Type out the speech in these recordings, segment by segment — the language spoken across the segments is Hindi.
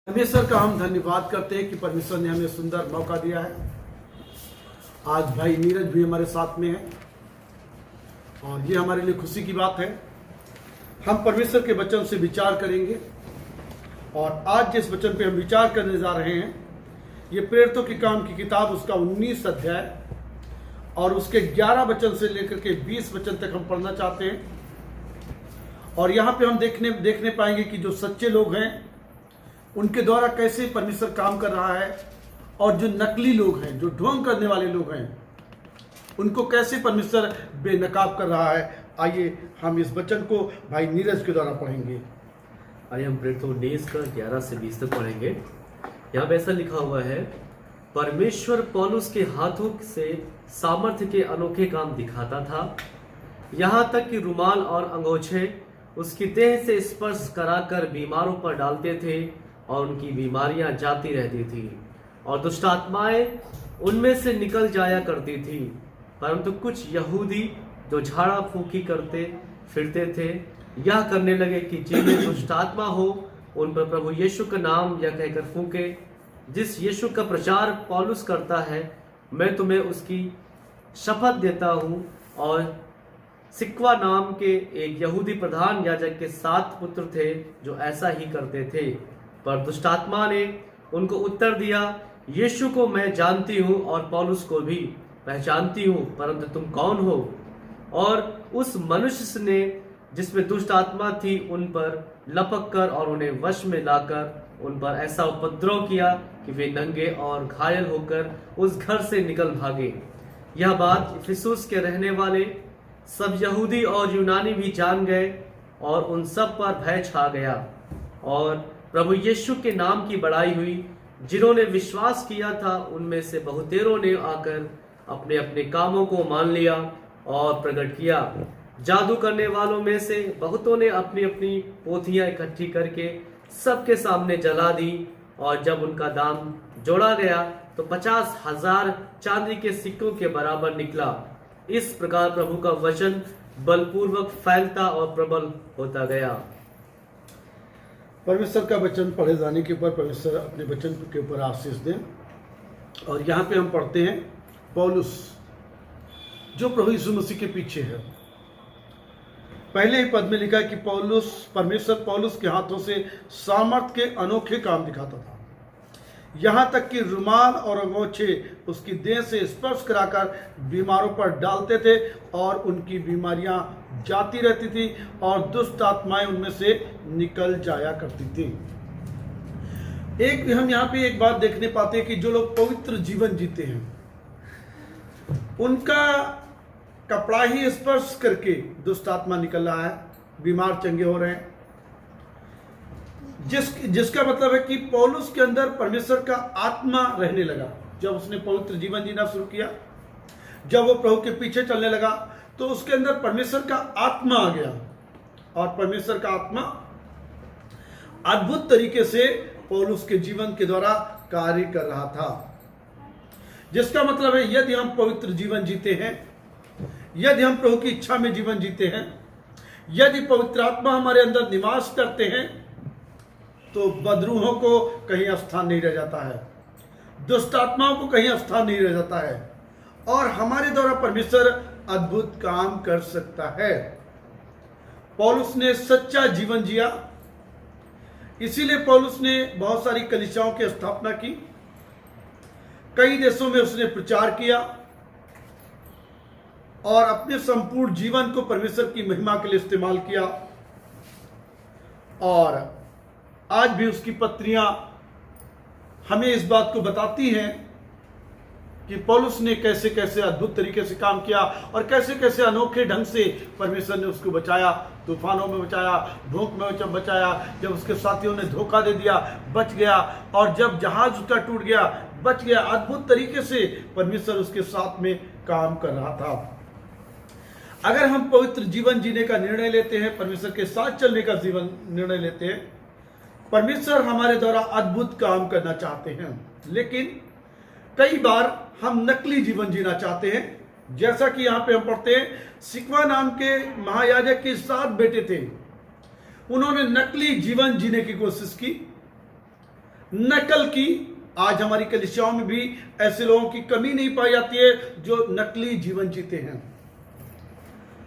परमेश्वर का हम धन्यवाद करते हैं कि परमेश्वर ने हमें सुंदर मौका दिया है। आज भाई नीरज भी हमारे साथ में है और ये हमारे लिए खुशी की बात है। हम परमेश्वर के वचन से विचार करेंगे और आज जिस वचन पे हम विचार करने जा रहे हैं ये प्रेरितों के काम की किताब उसका 19 अध्याय और उसके 11 वचन से लेकर के 20 वचन तक हम पढ़ना चाहते हैं। और यहाँ पे हम देखने पाएंगे कि जो सच्चे लोग हैं उनके द्वारा कैसे परमेश्वर काम कर रहा है और जो नकली लोग हैं, जो ढोंग करने वाले लोग हैं, उनको कैसे परमेश्वर बेनकाब कर रहा है। आइए हम इस वचन को भाई नीरज के द्वारा पढ़ेंगे। आइए हम प्रेरितों 19 का 11 से 20 तक पढ़ेंगे। यहाँ पे ऐसा लिखा हुआ है, परमेश्वर पौलुस के हाथों से सामर्थ्य के अनोखे काम दिखाता था, यहाँ तक कि रुमाल और अंगोछे उसकी देह से स्पर्श कराकर बीमारों पर डालते थे और उनकी बीमारियां जाती रहती थी और दुष्ट आत्माएं उनमें से निकल जाया करती थी। परंतु कुछ यहूदी जो झाड़ा फूकी करते फिरते थे यह करने लगे कि जिनमें दुष्ट आत्मा हो उन पर प्रभु यीशु का नाम यह कहकर फूके, जिस यीशु का प्रचार पौलुस करता है मैं तुम्हें उसकी शपथ देता हूँ। और सिक्वा नाम के एक यहूदी प्रधान याजक के 7 पुत्र थे जो ऐसा ही करते थे। पर दुष्ट आत्मा ने उनको उत्तर दिया, यीशु को मैं जानती हूँ और पौलुस को भी पहचानती हूँ, परंतु तुम कौन हो? और उस मनुष्य ने जिसमें दुष्ट आत्मा थी उन पर लपक कर और उन्हें वश में लाकर उन पर ऐसा उपद्रव किया कि वे नंगे और घायल होकर उस घर से निकल भागे। यह बात इफिसुस के रहने वाले सब यहूदी और यूनानी भी जान गए और उन सब पर भय छा गया और प्रभु यीशु के नाम की बड़ाई हुई। जिन्होंने विश्वास किया था उनमें से बहुतेरों ने आकर अपने अपने कामों को मान लिया और प्रकट किया। जादू करने वालों में से बहुतों ने अपनी अपनी पोथियां इकट्ठी करके सबके सामने जला दी और जब उनका दाम जोड़ा गया तो 50,000 चांदी के सिक्कों के बराबर निकला। इस प्रकार प्रभु का वचन बलपूर्वक फैलता और प्रबल होता गया। परमेश्वर का वचन पढ़े जाने के ऊपर परमेश्वर अपने वचन के ऊपर आशीष दें। और यहाँ पे हम पढ़ते हैं पौलुस जो प्रभु यीशु मसीह के पीछे है। पहले ही पद में लिखा है कि परमेश्वर पौलुस के हाथों से सामर्थ्य के अनोखे काम दिखाता था, यहाँ तक कि रुमाल और अंगोछे उसकी देह से स्पर्श कराकर बीमारों पर डालते थे और उनकी बीमारियां जाती रहती थी और दुष्ट आत्माएं उनमें से निकल जाया करती थी। एक हम यहाँ पे एक बात देखने पाते हैं कि जो लोग पवित्र जीवन जीते हैं उनका कपड़ा ही स्पर्श करके दुष्ट आत्मा निकल रहा है, बीमार चंगे हो रहे हैं। जिसका मतलब है कि पौलुस के अंदर परमेश्वर का आत्मा रहने लगा। जब उसने पवित्र जीवन जीना शुरू किया, जब वो प्रभु के पीछे चलने लगा तो उसके अंदर परमेश्वर का आत्मा आ गया और परमेश्वर का आत्मा अद्भुत तरीके से पौलुस के जीवन के द्वारा कार्य कर रहा था। जिसका मतलब है यदि हम पवित्र जीवन जीते हैं, यदि हम प्रभु की इच्छा में जीवन जीते हैं, यदि पवित्र आत्मा हमारे अंदर निवास करते हैं तो बदरूहों को कहीं स्थान नहीं रह जाता है, दुष्ट आत्माओं को कहीं स्थान नहीं रह जाता है और हमारे द्वारा परमेश्वर अद्भुत काम कर सकता है। पौलुस ने सच्चा जीवन जिया, इसीलिए पौलुस ने बहुत सारी कलीसियाओं की स्थापना की, कई देशों में उसने प्रचार किया और अपने संपूर्ण जीवन को परमेश्वर की महिमा के लिए इस्तेमाल किया। और आज भी उसकी पत्रियां हमें इस बात को बताती हैं कि पौलुस ने कैसे कैसे अद्भुत तरीके से काम किया और कैसे कैसे अनोखे ढंग से परमेश्वर ने उसको बचाया। तूफानों में बचाया, भूख में जब बचाया, जब उसके साथियों ने धोखा दे दिया बच गया, और जब जहाज उसका टूट गया बच गया। अद्भुत तरीके से परमेश्वर उसके साथ में काम कर रहा था। अगर हम पवित्र जीवन जीने का निर्णय लेते हैं, परमेश्वर के साथ चलने का जीवन निर्णय लेते हैं, परमेश्वर हमारे द्वारा अद्भुत काम करना चाहते हैं। लेकिन कई बार हम नकली जीवन जीना चाहते हैं। जैसा कि यहाँ पे हम पढ़ते हैं, सिक्वा नाम के महायाजक के 7 बेटे थे, उन्होंने नकली जीवन जीने की कोशिश की। नकल की। आज हमारी कलीसियाओं में भी ऐसे लोगों की कमी नहीं पाई जाती है जो नकली जीवन जीते हैं।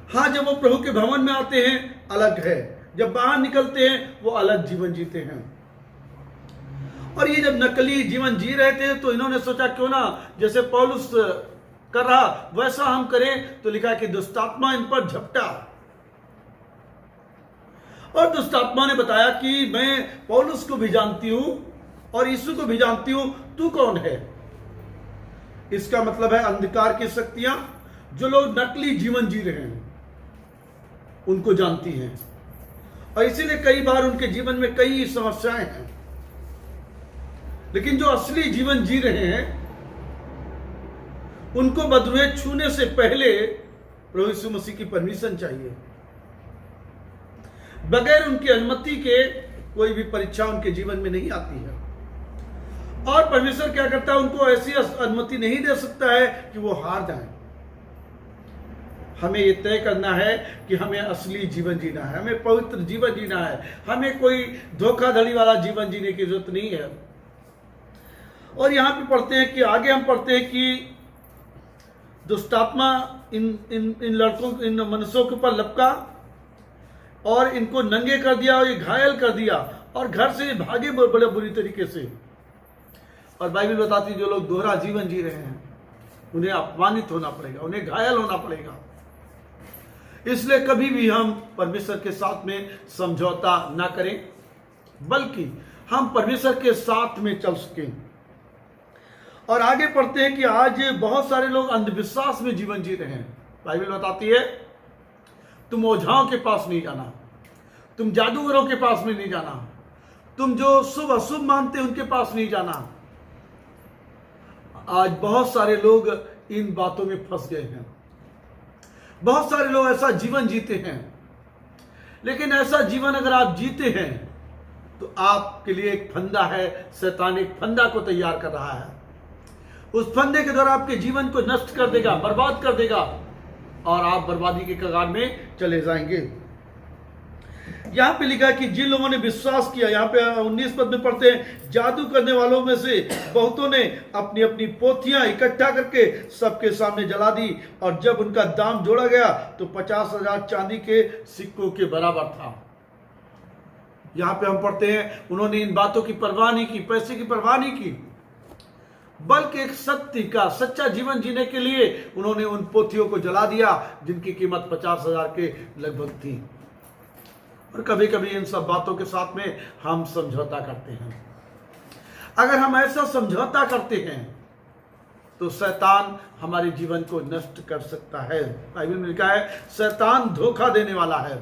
हाँ, जब वो प्रभु के भवन में आते हैं अलग है, जब बाहर निकलते हैं वो अलग जीवन जीते हैं। और ये जब नकली जीवन जी रहे थे तो इन्होंने सोचा क्यों ना जैसे पौलुस कर रहा वैसा हम करें। तो लिखा कि दुष्टात्मा इन पर झपटा और दुष्टात्मा ने बताया कि मैं पौलुस को भी जानती हूं और यीशु को भी जानती हूं, तू कौन है? इसका मतलब है अंधकार की शक्तियां जो लोग नकली जीवन जी रहे हैं उनको जानती हैं और इसीलिए कई बार उनके जीवन में कई समस्याएं हैं। लेकिन जो असली जीवन जी रहे हैं उनको बदरुए छूने से पहले प्रभु यीशु मसीह की परमिशन चाहिए। बगैर उनकी अनुमति के कोई भी परीक्षा उनके जीवन में नहीं आती है। और परमेश्वर क्या करता है, उनको ऐसी अनुमति नहीं दे सकता है कि वो हार जाए। हमें ये तय करना है कि हमें असली जीवन जीना है, हमें पवित्र जीवन जीना है, हमें कोई धोखाधड़ी वाला जीवन जीने की जरूरत नहीं है। और यहां पे पढ़ते हैं कि आगे हम पढ़ते हैं कि दुष्टात्मा इन लड़कों, इन मनुष्यों के ऊपर लपका और इनको नंगे कर दिया और ये घायल कर दिया और घर से भागे बड़े बुरी तरीके से। और बाइबल बताती है जो लोग दोहरा जीवन जी रहे हैं उन्हें अपमानित होना पड़ेगा, उन्हें घायल होना पड़ेगा। इसलिए कभी भी हम परमेश्वर के साथ में समझौता ना करें, बल्कि हम परमेश्वर के साथ में चल सकें। और आगे पढ़ते हैं कि आज बहुत सारे लोग अंधविश्वास में जीवन जी रहे हैं। बाइबल बताती है तुम ओझाओं के पास नहीं जाना, तुम जादूगरों के पास में नहीं जाना, तुम जो शुभ अशुभ मानते उनके पास नहीं जाना। आज बहुत सारे लोग इन बातों में फंस गए हैं। बहुत सारे लोग ऐसा जीवन जीते हैं, लेकिन ऐसा जीवन अगर आप जीते हैं तो आपके लिए एक फंदा है। शैतान एक फंदा को तैयार कर रहा है। उस फंदे के द्वारा आपके जीवन को नष्ट कर देगा, बर्बाद कर देगा और आप बर्बादी के कगार में चले जाएंगे। यहां पे लिखा कि जिन लोगों ने विश्वास किया, यहां पे 19 पद में पढ़ते हैं, जादू करने वालों में से बहुतों ने अपनी अपनी पोथियां इकट्ठा करके सबके सामने जला दी और जब उनका दाम जोड़ा गया तो 50,000 चांदी के सिक्कों के बराबर था। यहां पे हम पढ़ते हैं उन्होंने इन बातों की परवाह नहीं की, पैसे की परवाह नहीं की, बल्कि एक सत्य का सच्चा जीवन जीने के लिए उन्होंने उन पोथियों को जला दिया जिनकी कीमत 50,000 के लगभग थी। और कभी कभी इन सब बातों के साथ में हम समझौता करते हैं। अगर हम ऐसा समझौता करते हैं तो शैतान हमारे जीवन को नष्ट कर सकता है। बाइबल में लिखा है शैतान धोखा देने वाला है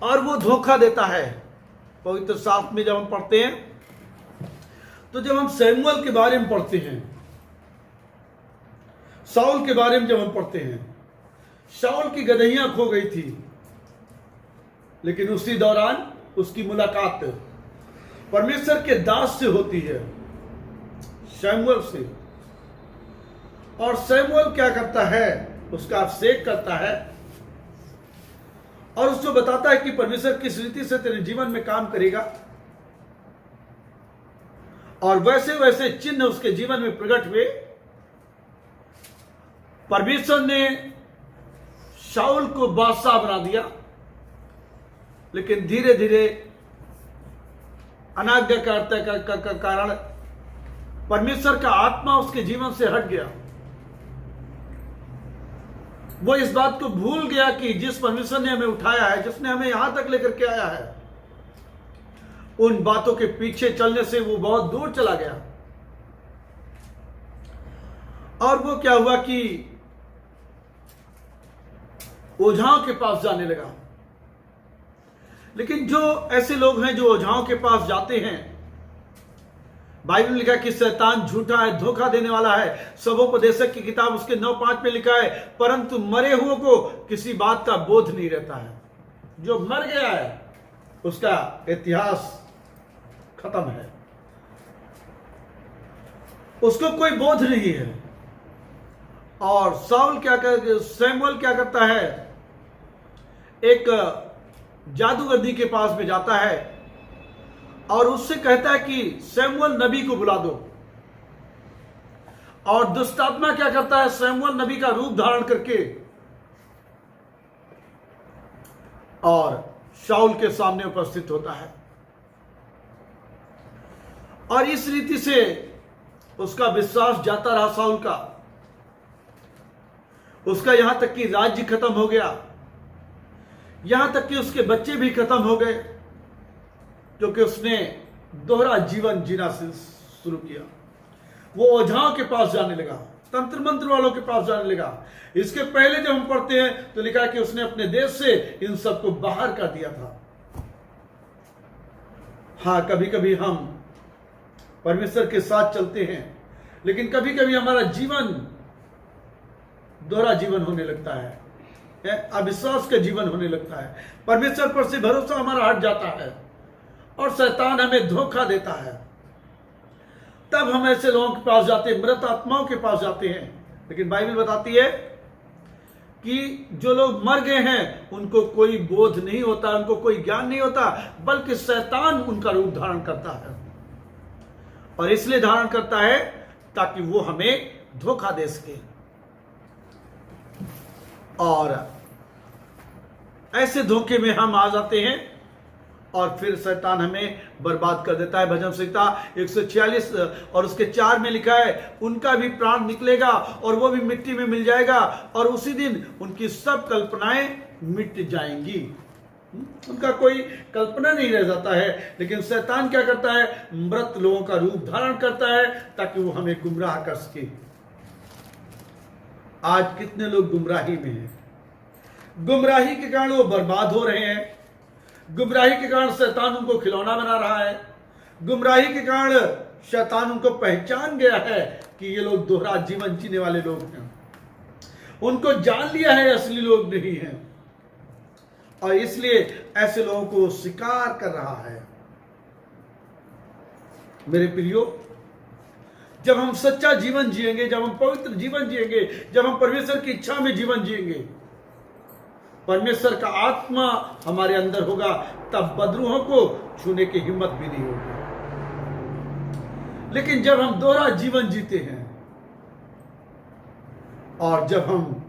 और वो धोखा देता है। पवित्र शास्त्र में जब हम पढ़ते हैं तो जब हम शमूएल के बारे में पढ़ते हैं, शाऊल के बारे में जब हम पढ़ते हैं, शाऊल की गदहियां खो गई थी, लेकिन उसी दौरान उसकी मुलाकात परमेश्वर के दास से होती है, शमूएल से। और शमूएल क्या करता है, उसका अभिषेक करता है और उसको बताता है कि परमेश्वर किस रीति से तेरे जीवन में काम करेगा। और वैसे वैसे चिन्ह उसके जीवन में प्रकट हुए। परमेश्वर ने शाऊल को बादशाह बना दिया, लेकिन धीरे धीरे अनाज्ञाकारिता का कारण परमेश्वर का आत्मा उसके जीवन से हट गया। वो इस बात को भूल गया कि जिस परमेश्वर ने हमें उठाया है, जिसने हमें यहां तक लेकर के आया है, उन बातों के पीछे चलने से वो बहुत दूर चला गया। और वो क्या हुआ कि ओझाओं के पास जाने लगा। लेकिन जो ऐसे लोग हैं जो ओझाओं के पास जाते हैं, बाइबल में लिखा कि शैतान झूठा है, धोखा देने वाला है। सबोपदेशक की किताब उसके 9:5 में लिखा है, परंतु मरे हुओं को किसी बात का बोध नहीं रहता है। जो मर गया है उसका इतिहास खत्म है, उसको कोई बोध नहीं है। और शमूएल क्या करता है, एक जादूगरनी के पास में जाता है और उससे कहता है कि सैमुअल नबी को बुला दो। और दुष्ट आत्मा क्या करता है, सैमुअल नबी का रूप धारण करके और शाऊल के सामने उपस्थित होता है। और इस रीति से उसका विश्वास जाता रहा शाऊल का। उसका यहां तक कि राज्य खत्म हो गया, यहां तक कि उसके बच्चे भी खत्म हो गए, क्योंकि उसने दोहरा जीवन जीना शुरू किया। वो ओझाओं के पास जाने लगा, तंत्र मंत्र वालों के पास जाने लगा। इसके पहले जब हम पढ़ते हैं तो लिखा कि उसने अपने देश से इन सबको बाहर कर दिया था। हाँ, कभी कभी हम परमेश्वर के साथ चलते हैं, लेकिन कभी कभी हमारा जीवन दोहरा जीवन होने लगता है, अविश्वास का जीवन होने लगता है। परमेश्वर पर से भरोसा हमारा हट जाता है और शैतान हमें धोखा देता है। तब हम ऐसे लोगों के पास जाते हैं, मृत आत्माओं के पास जाते हैं। लेकिन बाइबल बताती है कि जो लोग मर गए हैं उनको कोई बोध नहीं होता, उनको कोई ज्ञान नहीं होता, बल्कि शैतान उनका रूप धारण करता है। और इसलिए धारण करता है ताकि वो हमें धोखा दे सके। और ऐसे धोखे में हम आ जाते हैं और फिर शैतान हमें बर्बाद कर देता है। भजन संहिता 146 और उसके 4 में लिखा है, उनका भी प्राण निकलेगा और वो भी मिट्टी में मिल जाएगा, और उसी दिन उनकी सब कल्पनाएं मिट जाएंगी। उनका कोई कल्पना नहीं रह जाता है। लेकिन शैतान क्या करता है, मृत लोगों का रूप धारण करता है ताकि वो हमें गुमराह कर सके। आज कितने लोग गुमराही में हैं, गुमराही के कारण वो बर्बाद हो रहे हैं, गुमराही के कारण शैतान उनको खिलौना बना रहा है, गुमराही के कारण शैतान उनको पहचान गया है कि ये लोग दोहरा जीवन जीने वाले लोग हैं। उनको जान लिया है असली लोग नहीं हैं, और इसलिए ऐसे लोगों को स्वीकार कर रहा है। मेरे प्रियो, जब हम सच्चा जीवन जिएंगे, जब हम पवित्र जीवन जिएंगे, जब हम परमेश्वर की इच्छा में जीवन जिएंगे, परमेश्वर का आत्मा हमारे अंदर होगा, तब बदरूहों को छूने की हिम्मत भी नहीं होगी। लेकिन जब हम दोहरा जीवन जीते हैं और जब हम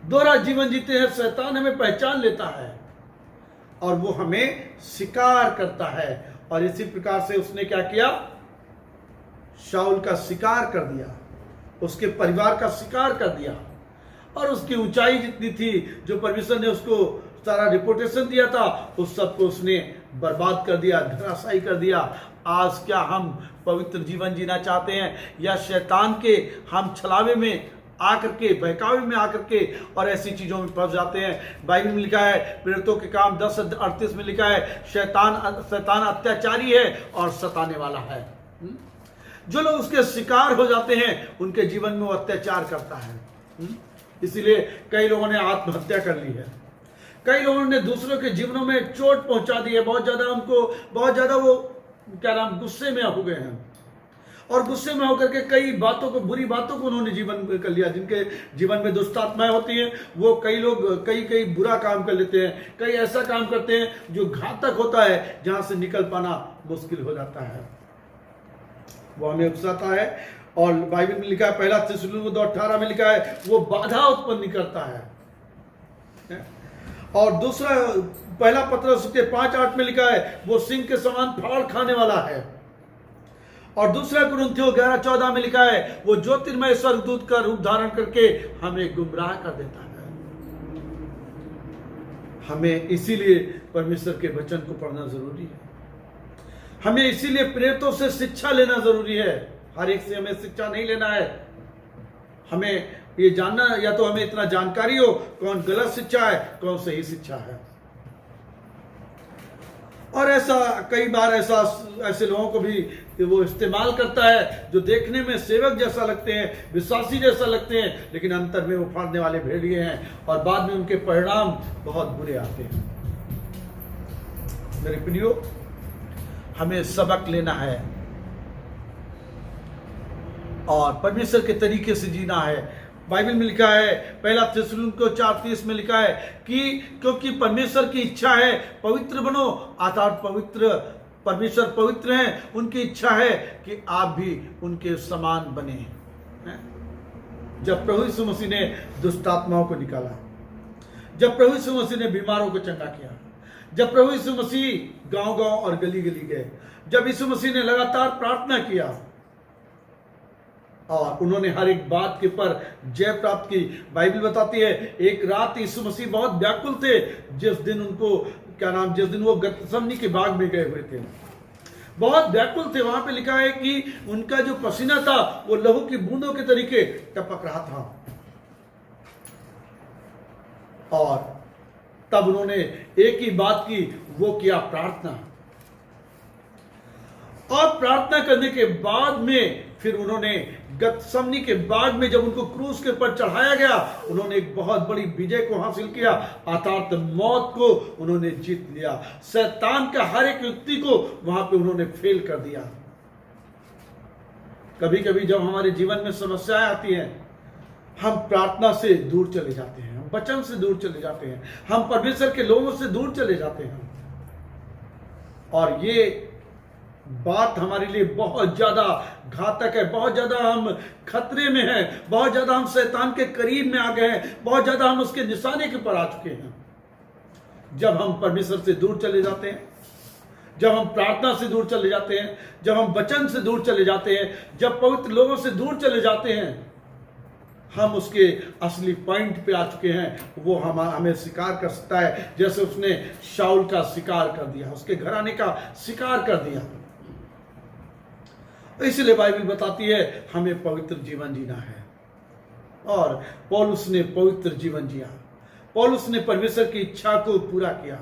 दोहरा जीवन जीते हैं, शैतान हमें पहचान लेता है और वो हमें शिकार करता है। और इसी प्रकार से उसने क्या किया, शाऊल का शिकार कर दिया, उसके परिवार का शिकार कर दिया, और उसकी ऊंचाई जितनी थी, जो परमेश्वर ने उसको सारा रिपोर्टेशन दिया था, उस सबको उसने बर्बाद कर दिया, धराशायी कर दिया। आज क्या हम पवित्र जीवन जीना चाहते हैं, या शैतान के हम छलावे में आकर के, बहकावे में आकर के और ऐसी चीजों में फंस जाते हैं। बाइबल में लिखा है, प्रेरितों के काम 10:38 में लिखा है, शैतान अत्याचारी है और सताने वाला है। जो लोग उसके शिकार हो जाते हैं, उनके जीवन में वो अत्याचार करता है। इसीलिए कई लोगों ने आत्महत्या कर ली है, कई लोगों ने दूसरों के जीवनों में चोट पहुंचा दी है। बहुत ज्यादा वो गुस्से में हो गए हैं, और गुस्से में होकर के कई बातों को, बुरी बातों को उन्होंने जीवन में कर लिया। जिनके जीवन में दुष्ट आत्माएं होती हैं, वो कई लोग कई बुरा काम कर लेते हैं, कई ऐसा काम करते हैं जो घातक होता है, जहां से निकल पाना मुश्किल हो जाता है। वो हमें उकसाता है, और बाइबल में लिखा है, पहला थिस्सलुनीकियों 2:18 में लिखा है, वो बाधा उत्पन्न करता है। और दूसरा पहला पत्रस 5:8 में लिखा है, वो सिंह के समान फाड़ खाने वाला है। और दूसरा कुरिन्थियों 11:14 में लिखा है, वो ज्योतिर्मय स्वर्गदूत का रूप धारण करके हमें गुमराह कर देता है। हमें इसीलिए परमेश्वर के वचन को पढ़ना जरूरी है, हमें इसीलिए प्रेरितों से शिक्षा लेना जरूरी है। हर एक से हमें शिक्षा नहीं लेना है, हमें ये जानना, या तो हमें इतना जानकारी हो कौन गलत शिक्षा है, कौन सही शिक्षा है। और ऐसा कई बार ऐसे लोगों को भी वो इस्तेमाल करता है, जो देखने में सेवक जैसा लगते हैं, विश्वासी जैसा लगते हैं, लेकिन अंतर में वो फाड़ने वाले भेड़िए हैं, और बाद में उनके परिणाम बहुत बुरे आते हैं। मेरे प्रियो, हमें सबक लेना है और परमेश्वर के तरीके से जीना है। बाइबल में लिखा है, पहला थिस्सलुनीके 4:30 में लिखा है कि क्योंकि परमेश्वर की इच्छा है पवित्र बनो, अर्थात पवित्र, परमेश्वर पवित्र हैं, उनकी इच्छा है कि आप भी उनके समान बने हैं। जब प्रभु यीशु मसीह ने दुष्ट आत्माओं को निकाला, जब प्रभु यीशु मसीह ने बीमारों को चंगा किया, जब प्रभु यीशु मसीह गांव-गांव और गली-गली गए, जब यीशु मसीह ने लगातार प्रार्थना किया और उन्होंने हर एक बात के पर जय प्राप्त की। बाइबल बताती है एक रात यीशु मसीह बहुत व्याकुल थे, जिस दिन वो गतसमनी के बाग में गए हुए थे, बहुत व्याकुल थे। वहां पे लिखा है कि उनका जो पसीना था वो लहू की बूंदों के तरीके टपक रहा था। और तब उन्होंने एक ही बात की, वो किया प्रार्थना। और प्रार्थना करने के बाद में फिर उन्होंने गतसमनी के बाग में जब उनको क्रूस के ऊपर चढ़ाया गया, उन्होंने एक बहुत बड़ी विजय को हासिल किया, अर्थात मौत को उन्होंने जीत लिया। शैतान का हर एक युक्ति को वहां पे उन्होंने फेल कर दिया। कभी कभी जब हमारे जीवन में समस्याएं आती हैं, हम प्रार्थना से दूर चले जाते हैं, हम वचन से दूर चले जाते हैं, हम परमेश्वर के लोगों से दूर चले जाते हैं। और ये बात हमारे लिए बहुत ज्यादा घातक है, बहुत ज्यादा हम खतरे में हैं, बहुत ज्यादा हम शैतान के करीब में आ गए हैं, बहुत ज्यादा हम उसके निशाने के ऊपर आ चुके हैं। जब हम परमेश्वर से दूर चले जाते हैं, जब हम प्रार्थना से दूर चले जाते हैं, जब हम वचन से दूर चले जाते हैं, जब पवित्र लोगों से दूर चले जाते हैं, हम उसके असली पॉइंट पे आ चुके हैं। वो हमें शिकार कर सकता है, जैसे उसने शाऊल का शिकार कर दिया, उसके घराने का शिकार कर दिया। इसलिए बाइबल बताती है हमें पवित्र जीवन जीना है। और पौलुस ने पवित्र जीवन जिया, पौलुस ने परमेश्वर की इच्छा को पूरा किया।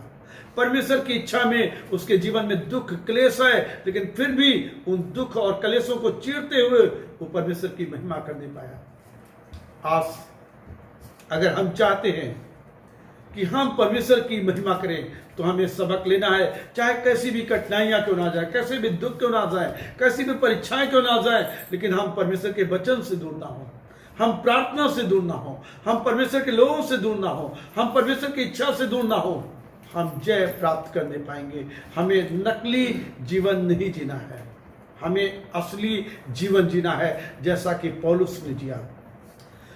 परमेश्वर की इच्छा में उसके जीवन में दुख क्लेश है, लेकिन फिर भी उन दुख और क्लेशों को चीरते हुए वो परमेश्वर की महिमा करने पाया। आज अगर हम चाहते हैं कि हम परमेश्वर की महिमा करें, तो हमें सबक लेना है, चाहे कैसी भी कठिनाइयां क्यों ना जाए, कैसे भी दुख क्यों ना जाए, कैसी भी परीक्षाएं क्यों ना जाए, लेकिन हम परमेश्वर के वचन से दूर ना हो, हम प्रार्थना से दूर ना हो, हम परमेश्वर के लोगों से दूर ना हो, हम परमेश्वर की इच्छा से दूर ना हो, हम जय प्राप्त करने पाएंगे। हमें नकली जीवन नहीं जीना है, हमें असली जीवन जीना है, जैसा कि पौलुस ने जिया।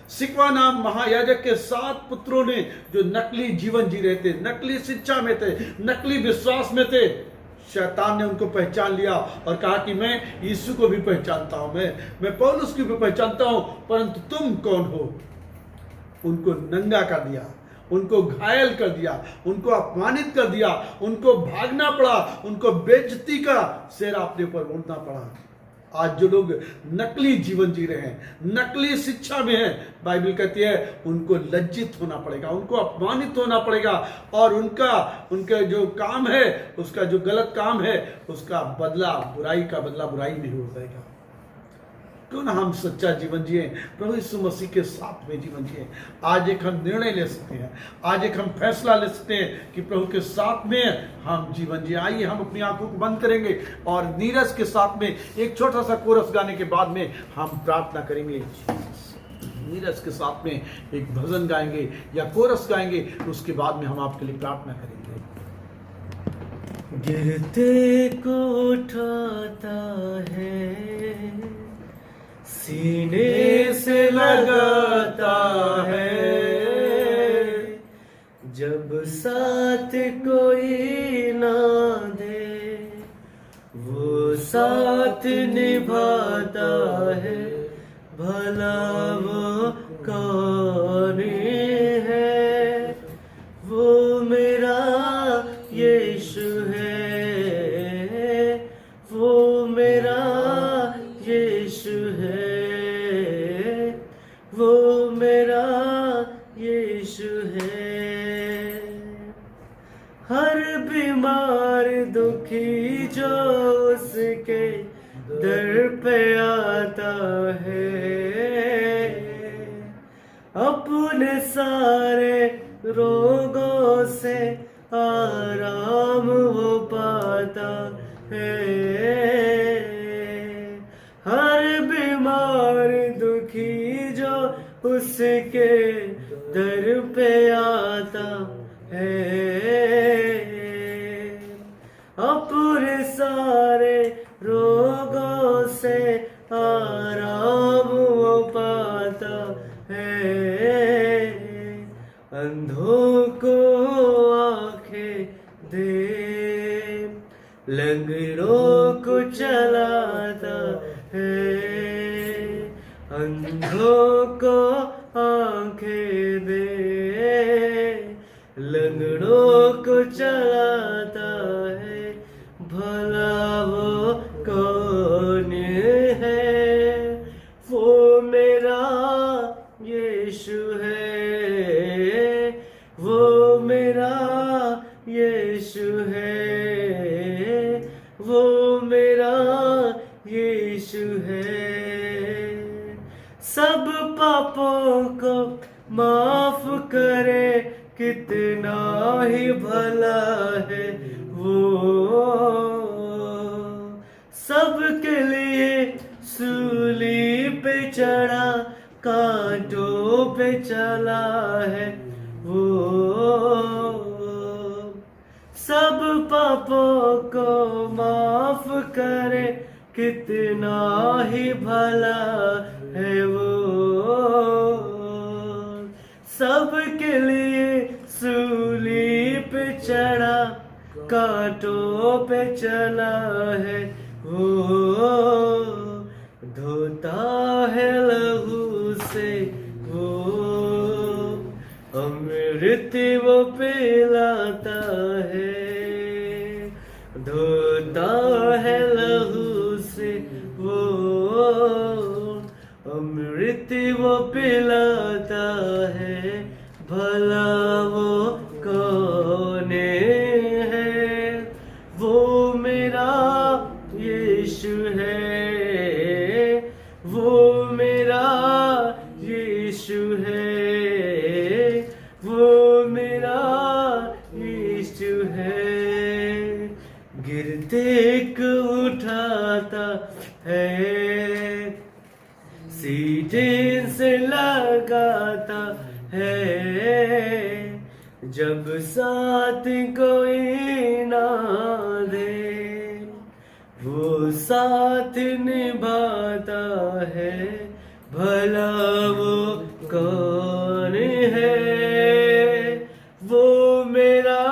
सिकवा नाम महायाजक के 7 पुत्रों ने जो नकली जीवन जी रहे थे, नकली शिक्षा में थे, नकली विश्वास में थे, शैतान ने उनको पहचान लिया और कहा कि मैं यीशु को भी पहचानता हूं, मैं पौलुस को भी पहचानता हूं, परंतु तुम कौन हो। उनको नंगा कर दिया, उनको घायल कर दिया, उनको अपमानित कर दिया, उनको भागना पड़ा, उनको बेइज्जती का सेहरा अपने ऊपर ओढ़ना पड़ा। आज जो लोग नकली जीवन जी रहे हैं, नकली शिक्षा में हैं, बाइबल कहती है उनको लज्जित होना पड़ेगा, उनको अपमानित होना पड़ेगा, और उनका जो काम है, उसका जो गलत काम है, उसका बदला, बुराई का बदला बुराई में हो जाएगा। क्यों ना हम सच्चा जीवन जिए, प्रभु यीशु मसीह के साथ में जीवन जिए। आज एक हम निर्णय ले सकते हैं, आज एक हम फैसला ले सकते हैं कि प्रभु के साथ में हम जीवन जिए। आइए हम अपनी आंखों को बंद करेंगे और नीरज के साथ में एक छोटा सा कोरस गाने के बाद में हम प्रार्थना करेंगे। नीरज के साथ में एक भजन गाएंगे या कोरस गाएंगे, उसके बाद में हम आपके लिए प्रार्थना करेंगे। गिरते को उठाता है, सीने से लगाता है, जब साथ कोई ना दे वो साथ निभाता है, भला वो कौन है, वो मेरा यीशु है, वो मेरा यीशु है, वो मेरा यीशु है। हर बीमार दुखी जो उसके दर पे आता है, अपने सारे रोगों से आराम वो पाता है। हर बीमार दुखी जो उस उसके दर पे आता है, अपने सारे रोगों से आराम वो पाता है, अंधों को आंखें दे, लंगड़ों को चलाता है, अंधों को आंखें दे, लंगड़ों को चलाता है, भला वो कौन है? वो मेरा यीशु है, वो मेरा यीशु है, वो मेरा यीशु है, सब पापों को माफ करे, कितना ही भला है वो, सबके लिए सूली पे चढ़ा, कांटों पे चला है वो, सब पापों को माफ करे, कितना ही भला है वो, सबके लिए सूली पे चढ़ा, कांटों पे चला है वो, धोता है लहू से वो, अमृत वो पिलाता है, धोता है लहू से वो, अमृत वो पिलाता है, भला वो कौन है? वो मेरा यीशु है, वो मेरा यीशु है, वो मेरा यीशु है, गिरते को उठाता है, सीधे से लगाता है, जब साथ कोई ना दे, वो साथ निभाता है, भला वो कौन है? वो मेरा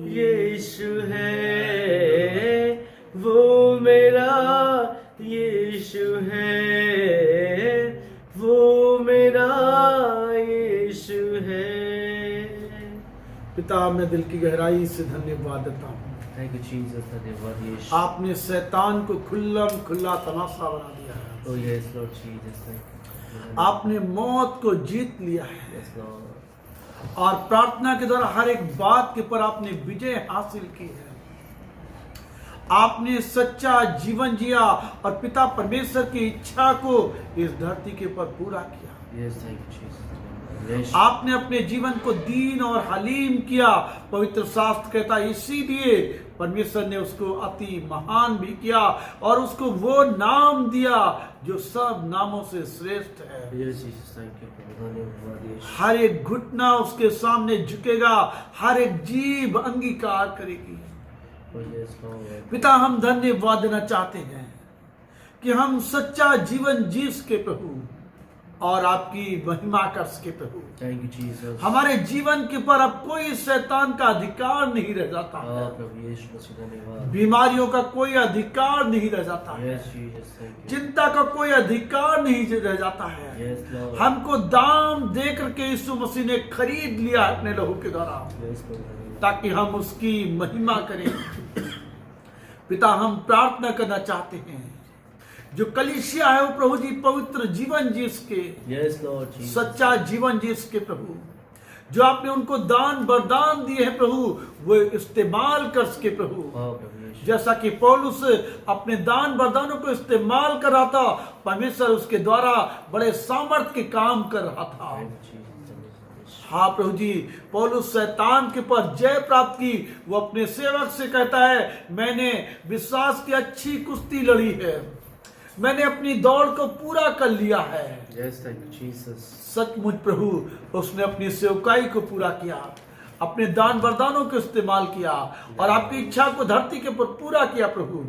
यीशु है, वो मेरा यीशु है, वो मेरा यीशु है। पिता, मैं दिल की गहराई से धन्यवाद देता हूँ, थैंक यू जीसस, धन्यवाद यीशु। आपने शैतान को खुल्ला तमाशा बना दिया है, Oh yes, Lord Jesus, thank you. आपने मौत को जीत लिया है, Yes, Lord. और प्रार्थना के द्वारा हर एक बात के ऊपर आपने विजय हासिल की है। आपने सच्चा जीवन जिया और पिता परमेश्वर की इच्छा को इस धरती के ऊपर पूरा किया। Yes, thank you, Jesus. Yes. आपने अपने जीवन को दीन और हलीम किया। पवित्र शास्त्र कहता है इसीलिए परमेश्वर ने उसको अति महान भी किया और उसको वो नाम दिया जो सब नामों से श्रेष्ठ है। Yes, Jesus, thank you. धन्यवाद यीशु। हर एक घुटना उसके सामने झुकेगा, हर एक जीभ अंगीकार करेगी। Oh yes, Lord. पिता, हम धन्यवाद देना चाहते हैं कि हम सच्चा जीवन जी सके प्रभु और आपकी महिमा कर सके प्रभु। Thank you, Jesus. हमारे जीवन के ऊपर अब कोई शैतान का अधिकार नहीं रह जाता है, प्रभु यीशु मसीह धन्यवाद। बीमारियों का कोई अधिकार नहीं रह जाता है, Yes, Jesus, thank you. चिंता का कोई अधिकार नहीं रह जाता है। Yes, Lord. हमको दाम दे करके यीशु मसीह ने खरीद लिया अपने लहू के द्वारा, Yes, Lord. ताकि हम उसकी महिमा करें। पिता, हम प्रार्थना करना चाहते हैं जो कलीसिया है वो प्रभु जी पवित्र जीवन जी सके, Yes, Lord Jesus. सच्चा जीवन जी सके प्रभु। जो आपने उनको दान वरदान दिए हैं प्रभु वो इस्तेमाल कर सके प्रभु। प्रभु यीशु। जैसा कि पौलुस अपने दान वरदानों को इस्तेमाल कर रहा था, परमेश्वर उसके द्वारा बड़े सामर्थ्य के काम कर रहा था। Thank you, Jesus. हाँ प्रभु जी, पौलुस शैतान के पर जय प्राप्त की। वो अपने सेवक से कहता है मैंने विश्वास की अच्छी कुश्ती लड़ी है, मैंने अपनी दौड़ को पूरा कर लिया है। Yes, thank you, Jesus. सचमुच प्रभु उसने अपनी सेवकाई को पूरा किया, अपने दान वरदानों को इस्तेमाल किया और आपकी इच्छा को धरती के ऊपर पूरा किया। प्रभु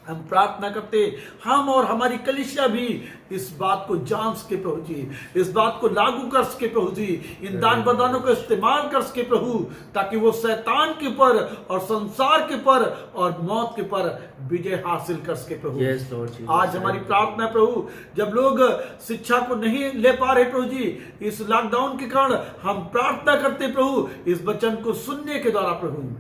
हम प्रार्थना करते, हम और हमारी कलीसिया भी इस बात को जान सके प्रभु जी, इस बात को लागू कर सके प्रभु जी, इन दान वरदानों को इस्तेमाल कर सके प्रभु, ताकि वो शैतान के ऊपर और संसार के ऊपर और मौत के ऊपर विजय हासिल कर सके प्रभु। Yes, Lord Jesus. आज हमारी प्रार्थना है प्रभु, जब लोग शिक्षा को नहीं ले पा रहे प्रभु जी इस लॉकडाउन के कारण, हम प्रार्थना करते प्रभु इस वचन को सुनने के द्वारा प्रभु,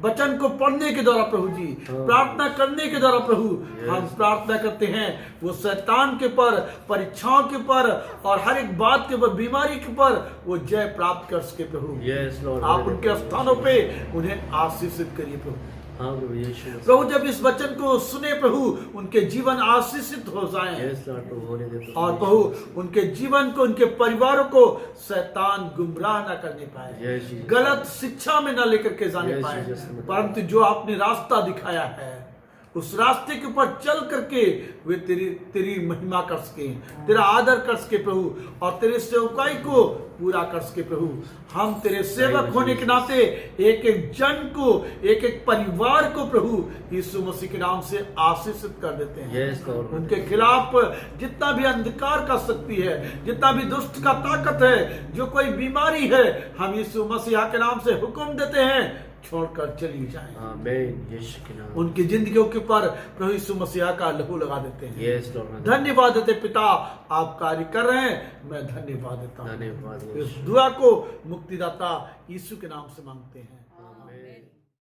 वचन को पढ़ने के द्वारा प्रभु जी, प्रार्थना करने के द्वारा प्रभु, हम प्रार्थना करते हैं वो शैतान के पर, परीक्षाओं के पर और हर एक बात के पर, बीमारी के पर वो जय प्राप्त कर सके प्रभु। Yes, Lord. आप उनके स्थानों पे उन्हें आशीषित करिए प्रभु। हाँ प्रभु यीशु। प्रभु जब इस वचन को सुने प्रभु, उनके जीवन आशीषित हो जाएं। Yes, Lord, प्रभु होने दे प्रभु। और प्रभु उनके जीवन को, उनके परिवारों को शैतान गुमराह न करने पाए, Yes, Jesus. गलत शिक्षा में न लेकर के जाने Yes, पाए, Jesus. परंतु जो आपने रास्ता दिखाया है उस रास्ते के ऊपर चल करके वे तेरी महिमा कर सके, तेरा आदर कर सके प्रभु और तेरे सेवकाई को पूरा कर सके प्रभु। हम तेरे सेवक होने के नाते एक एक जन को, एक एक परिवार को प्रभु यीशु मसीह के नाम से आशीषित कर देते हैं। Yes, Lord. उनके खिलाफ जितना भी अंधकार का शक्ति है, जितना भी दुष्ट का ताकत है, जो कोई बीमारी है, हम यीशु मसीह के नाम से हुक्म देते हैं छोड़कर चली जाए। आमीन यीशु के नाम। उनकी जिंदगियों के ऊपर प्रभु यीशु मसीह का लहू लगा देते हैं। Yes, Lord. धन्यवाद देते पिता, आप कार्य कर रहे हैं, मैं धन्यवाद देता हूँ। धन्यवाद इस दुआ को मुक्तिदाता यीशु के नाम से मांगते हैं।